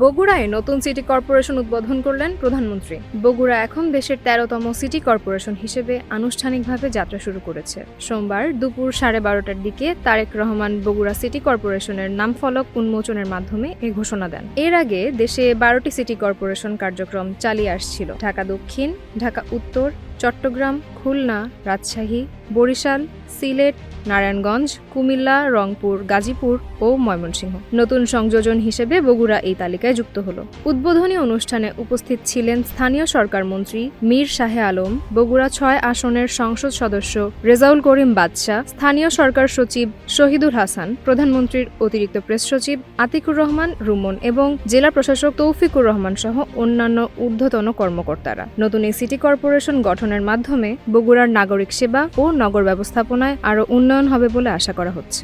বগুড়ায় নতুন city corporation উদ্বোধন করলেন প্রধানমন্ত্রী। বগুড়া এখন দেশের ১৩তম সিটি কর্পোরেশন হিসেবে আনুষ্ঠানিকভাবে যাত্রা শুরু করেছে। সোমবার দুপুর 12:30টার দিকে তারেক রহমান বগুড়া সিটি কর্পোরেশনের নামফলক উন্মোচনের মাধ্যমে এ ঘোষণা দেন। এর আগে দেশে 12টি সিটি কর্পোরেশন কার্যক্রম চালিয়ে আসছিল: ঢাকা দক্ষিণ, ঢাকা উত্তর, চট্টগ্রাম, খুলনা, রাজশাহী, বরিশাল, সিলেট, নারায়ণগঞ্জ, কুমিল্লা, রংপুর, গাজীপুর ও ময়মনসিংহ। নতুন সংযোজন হিসেবে বগুড়া এই তালিকায় যুক্ত হল। উদ্বোধনী অনুষ্ঠানে উপস্থিত ছিলেন স্থানীয় সরকার মন্ত্রী মীর শাহে আলম, বগুড়া ৬ আসনের সংসদ সদস্য রেজাউল করিম বাদশা, স্থানীয় সরকার সচিব শহীদুল হাসান, প্রধানমন্ত্রীর অতিরিক্ত প্রেস সচিব আতিকুর রহমান রুমন এবং জেলা প্রশাসক তৌফিকুর রহমান সহ অন্যান্য ঊর্ধ্বতন কর্মকর্তারা। নতুন এই সিটি কর্পোরেশন গঠনের মাধ্যমে বগুড়ার নাগরিক সেবা ও নগর ব্যবস্থাপনায় আরও উন্নয়ন হবে বলে আশা করা হচ্ছে।